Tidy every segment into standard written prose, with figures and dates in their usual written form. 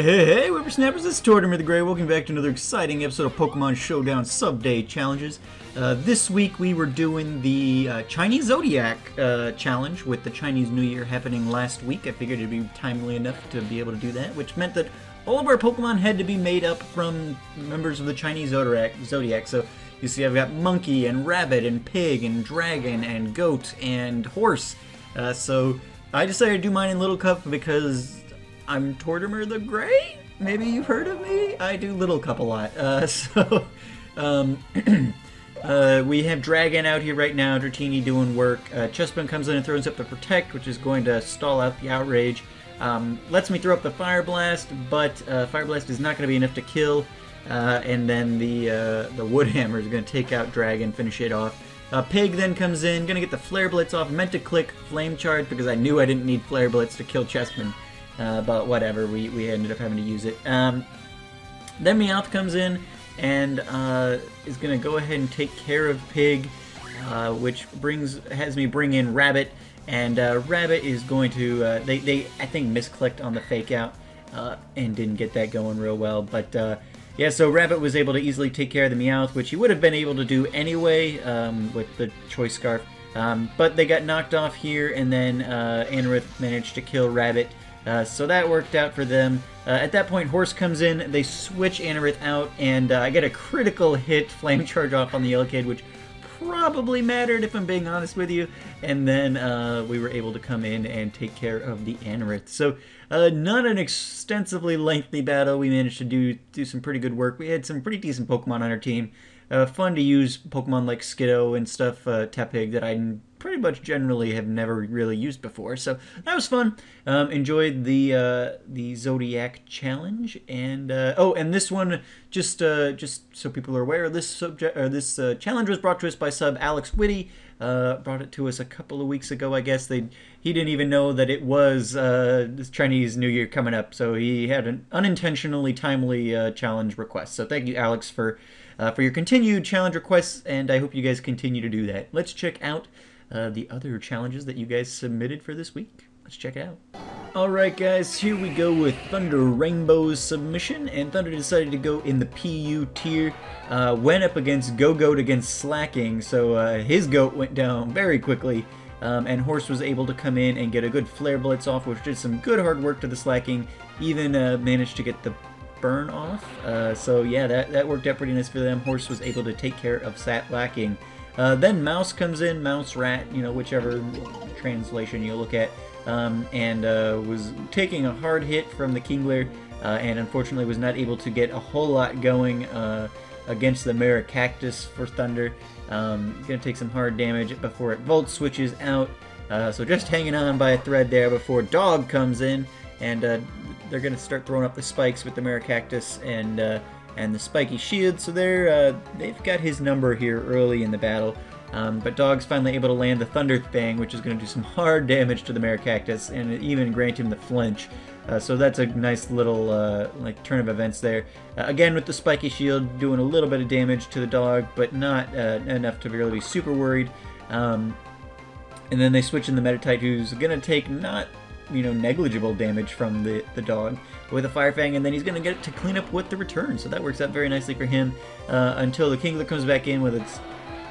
Hey, whippersnappers, it's Tortimer the Grey. Welcome back to another exciting episode of Pokemon Showdown Subday challenges. This week we were doing the Chinese Zodiac challenge with the Chinese New Year happening last week. I figured it'd be timely enough to be able to do that, which meant that all of our Pokemon had to be made up from members of the Chinese Zodiac. So you see I've got Monkey and Rabbit and Pig and Dragon and Goat and Horse. So I decided to do mine in Little Cup because I'm Tortimer the Grey? Maybe you've heard of me? I do Little Cup a lot. We have Dragon out here right now, Dratini doing work. Chespin comes in and throws up the Protect, which is going to stall out the Outrage. Lets me throw up the Fire Blast, but Fire Blast is not going to be enough to kill. And then the Wood Hammer is going to take out Dragon, finish it off. Pig then comes in, going to get the Flare Blitz off. Meant to click Flame Charge because I knew I didn't need Flare Blitz to kill Chespin. But whatever, we ended up having to use it. Then Meowth comes in and is going to go ahead and take care of Pig, which has me bring in Rabbit. And Rabbit is going to, they I think misclicked on the Fake Out and didn't get that going real well. But yeah, so Rabbit was able to easily take care of the Meowth, which he would have been able to do anyway with the Choice Scarf. But they got knocked off here, and then Anorith managed to kill Rabbit. So that worked out for them. At that point, Horse comes in, they switch Anorith out, and I get a critical hit Flame Charge off on the Yellow Kid, which probably mattered if I'm being honest with you. And then we were able to come in and take care of the Anorith. So not an extensively lengthy battle. We managed to do some pretty good work. We had some pretty decent Pokemon on our team. Fun to use Pokemon like Skiddo and stuff, Tepig, that I pretty much generally have never really used before. So that was fun. Enjoyed the Zodiac challenge, and and this one, just so people are aware, this challenge was brought to us by sub Alex Whitty. Brought it to us a couple of weeks ago, I guess. He didn't even know that it was this Chinese New Year coming up, so he had an unintentionally timely challenge request. So thank you, Alex, for your continued challenge requests, and I hope you guys continue to do that. Let's check out the other challenges that you guys submitted for this week. Let's check it out. Alright guys, here we go with Thunder Rainbow's submission, and Thunder decided to go in the PU tier. Went up against Go-Goat against Slacking, so his Goat went down very quickly, and Horse was able to come in and get a good Flare Blitz off, which did some good hard work to the Slacking, even managed to get the burn off. So yeah, that worked out pretty nice for them. Horse was able to take care of Slacking. Then Mouse comes in, Mouse Rat, whichever translation you look at, and was taking a hard hit from the Kingler, and unfortunately was not able to get a whole lot going against the Maracactus for Thunder. Gonna take some hard damage before it Volt switches out, so just hanging on by a thread there before Dog comes in, and they're gonna start throwing up the spikes with the Maracactus and the spiky shield, so they've got his number here early in the battle. But Dog's finally able to land the Thunder Fang, which is going to do some hard damage to the Maracactus and even grant him the flinch. So that's a nice little turn of events there. Again, with the spiky shield, doing a little bit of damage to the Dog, but not enough to really be super worried. And then they switch in the Metatite, who's going to take not negligible damage from the Dog with a Fire Fang, and then he's going to get it to clean up with the return, so that works out very nicely for him until the Kingler comes back in with its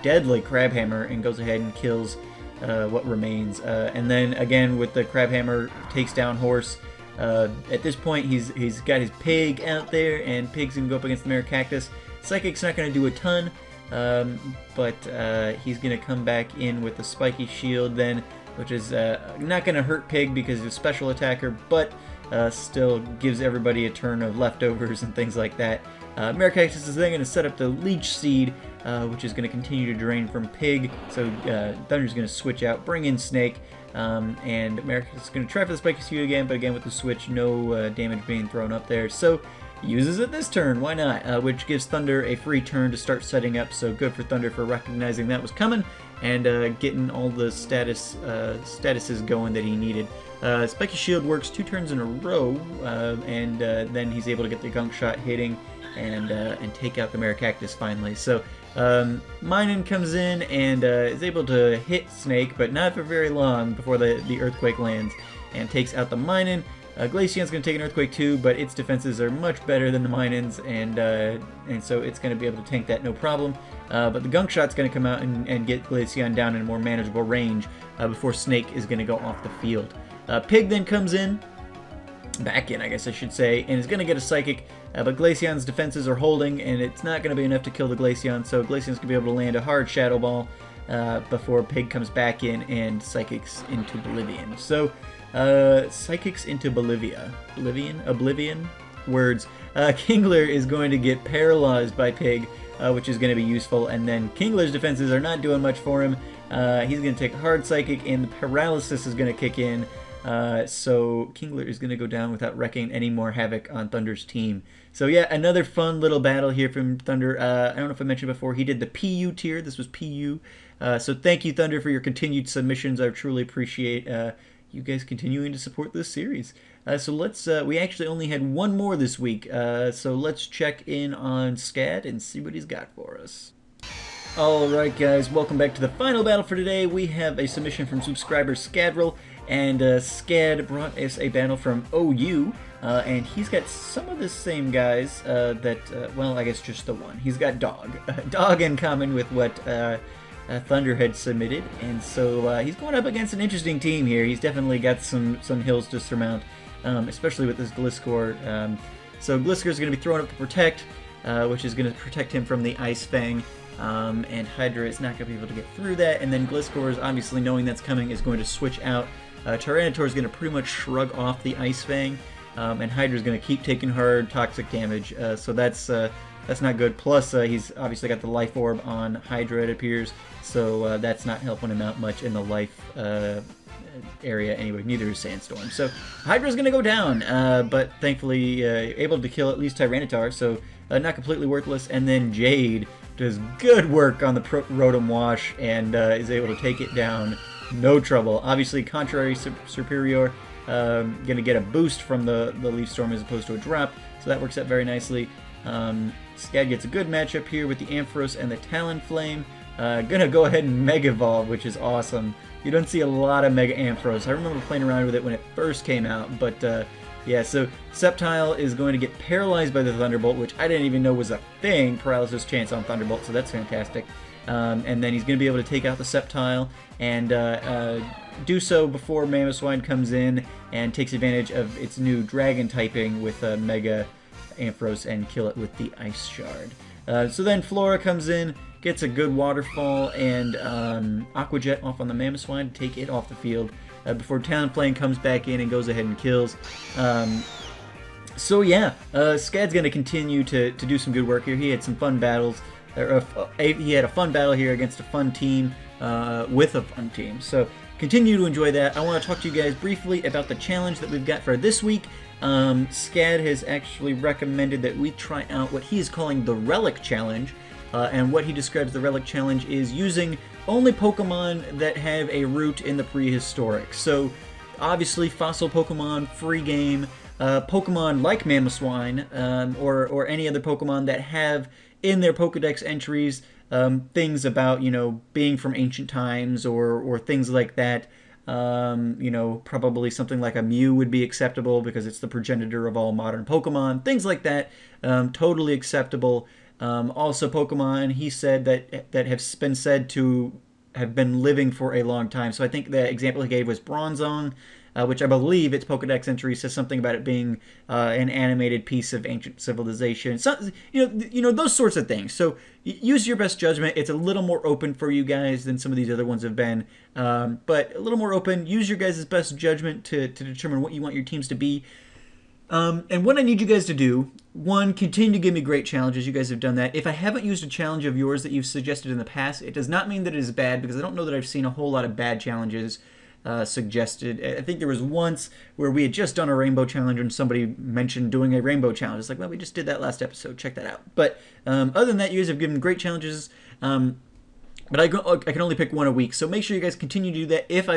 deadly Crab Hammer and goes ahead and kills what remains. And then again with the Crab Hammer takes down Horse. At this point he's got his Pig out there, and Pig's going to go up against the Maracactus. Psychic's not going to do a ton, but he's going to come back in with the Spiky Shield then, which is not going to hurt Pig because he's a special attacker, but still gives everybody a turn of leftovers and things like that. Maracactus is then going to set up the Leech Seed, which is going to continue to drain from Pig, so Thunder's going to switch out, bring in Snake, and Maracactus is going to try for the Spiky Seed again, but again with the switch, no damage being thrown up there, so uses it this turn, why not, which gives Thunder a free turn to start setting up, so good for Thunder for recognizing that was coming, and getting all the statuses going that he needed. Spiky Shield works 2 turns in a row, and then he's able to get the Gunk Shot hitting and take out the Maracactus finally. So Minun comes in and is able to hit Snake, but not for very long before the Earthquake lands, and takes out the Minun. Glaceon's going to take an Earthquake too, but its defenses are much better than the Minans, and so it's going to be able to tank that no problem. But the Gunk Shot's going to come out and get Glaceon down in a more manageable range before Snake is going to go off the field. Pig then comes in, back in I guess I should say, and is going to get a Psychic, but Glaceon's defenses are holding, and it's not going to be enough to kill the Glaceon, so Glaceon's going to be able to land a hard Shadow Ball before Pig comes back in and Psychics into Oblivion. So, Psychics into Bolivia. Oblivion? Words. Kingler is going to get paralyzed by Pig, which is going to be useful, and then Kingler's defenses are not doing much for him. He's going to take a hard Psychic, and the paralysis is going to kick in. So Kingler is going to go down without wrecking any more havoc on Thunder's team. So yeah, another fun little battle here from Thunder. I don't know if I mentioned before, he did the PU tier. This was PU. So thank you, Thunder, for your continued submissions. I truly appreciate you guys continuing to support this series. So let's, we actually only had one more this week. So let's check in on Scad and see what he's got for us. Alright guys, welcome back to the final battle for today. We have a submission from subscriber Scadril, and Scad brought us a battle from OU, and he's got some of the same guys well, I guess just the one. He's got Dog. Dog in common with what Thunder had submitted, and so he's going up against an interesting team here. He's definitely got some hills to surmount, especially with this Gliscor. So Gliscor's going to be throwing up to Protect, which is going to protect him from the Ice Fang. And Hydra is not going to be able to get through that, and then Gliscor is obviously knowing that's coming is going to switch out. Tyranitar is going to pretty much shrug off the Ice Fang, and Hydra is going to keep taking hard toxic damage, so that's not good. Plus, he's obviously got the Life Orb on Hydra, it appears, so that's not helping him out much in the life area anyway. Neither is Sandstorm. So Hydra's going to go down, but thankfully able to kill at least Tyranitar, so not completely worthless. And then Jade does good work on the Rotom Wash and is able to take it down, no trouble. Obviously, Contrary Superior going to get a boost from the Leaf Storm as opposed to a drop, so that works out very nicely. Scad gets a good matchup here with the Ampharos and the Talonflame. Gonna go ahead and Mega Evolve, which is awesome. You don't see a lot of Mega Ampharos. I remember playing around with it when it first came out, but yeah, so Sceptile is going to get paralyzed by the Thunderbolt, which I didn't even know was a thing, paralysis chance on Thunderbolt, so that's fantastic. And then he's going to be able to take out the Sceptile and do so before Mamoswine comes in and takes advantage of its new Dragon typing with Mega Ampharos and kill it with the Ice Shard. So then Flora comes in, gets a good Waterfall and Aqua Jet off on the Mamoswine to take it off the field. Before Talonflame comes back in and goes ahead and kills. So yeah, Scad's going to continue to do some good work here. He had some fun battles. He had a fun battle here against a fun team with a fun team. So continue to enjoy that. I want to talk to you guys briefly about the challenge that we've got for this week. Scad has actually recommended that we try out what he is calling the Relic Challenge. And what he describes the Relic Challenge is using only Pokemon that have a root in the prehistoric. So, obviously, fossil Pokemon, free game, Pokemon like Mamoswine, or any other Pokemon that have in their Pokedex entries things about, you know, being from ancient times or things like that. You know, probably something like a Mew would be acceptable because it's the progenitor of all modern Pokemon. Things like that, totally acceptable. Also, Pokemon, he said that have been said to have been living for a long time. So I think the example he gave was Bronzong, which I believe its Pokedex entry says something about it being an animated piece of ancient civilization. So, you know those sorts of things. So use your best judgment. It's a little more open for you guys than some of these other ones have been, but a little more open. Use your guys' best judgment to determine what you want your teams to be. And what I need you guys to do, one, continue to give me great challenges. You guys have done that. If I haven't used a challenge of yours that you've suggested in the past, it does not mean that it is bad, because I don't know that I've seen a whole lot of bad challenges suggested. I think there was once where we had just done a rainbow challenge and somebody mentioned doing a rainbow challenge. It's like, well, we just did that last episode. Check that out. But other than that, you guys have given great challenges. But I can only pick one a week, so make sure you guys continue to do that. If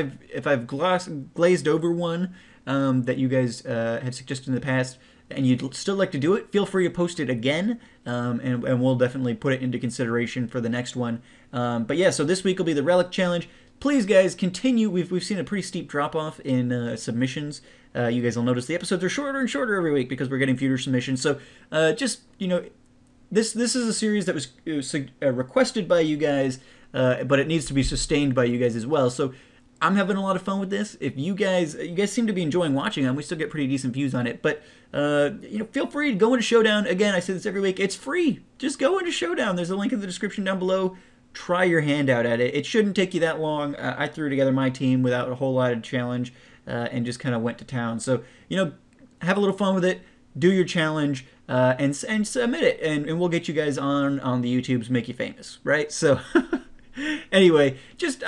I've glazed over one that you guys have suggested in the past, and you'd still like to do it, feel free to post it again, and we'll definitely put it into consideration for the next one. But yeah, so this week will be the Relic Challenge. please, guys, continue. We've seen a pretty steep drop-off in submissions. You guys will notice the episodes are shorter and shorter every week because we're getting fewer submissions. So just, you know, this is a series that was requested by you guys, but it needs to be sustained by you guys as well. So I'm having a lot of fun with this. If you guys seem to be enjoying watching them, we still get pretty decent views on it. But you know, feel free to go into Showdown. Again, I say this every week. It's free. Just go into Showdown. There's a link in the description down below. Try your hand out at it. It shouldn't take you that long. I threw together my team without a whole lot of challenge and just kind of went to town. So, you know, have a little fun with it. Do your challenge and submit it, and we'll get you guys on the YouTubes, make you famous, right? So, anyway, just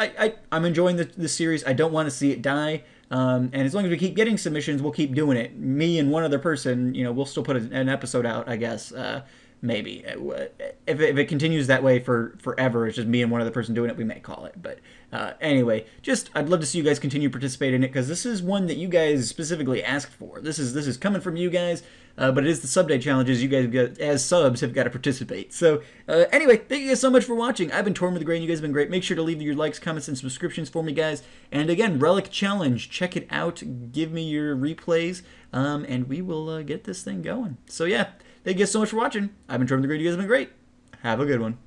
I'm enjoying this series. I don't want to see it die. And as long as we keep getting submissions, we'll keep doing it. Me and one other person, you know, we'll still put an episode out, I guess. Maybe if it continues that way for forever, it's just me and one other person doing it, we may call it. But anyway, just I'd love to see you guys continue participating in it, because this is one that you guys specifically asked for. This is coming from you guys, but it is the Subday challenges. You guys as subs have got to participate. So anyway, thank you guys so much for watching. I've been Tortimer the Gray, and you guys have been great. Make sure to leave your likes, comments, and subscriptions for me, guys. And again, Relic Challenge, check it out. Give me your replays, and we will get this thing going. So yeah. Thank you guys so much for watching. I've been Tortimer the Great. You guys have been great. Have a good one.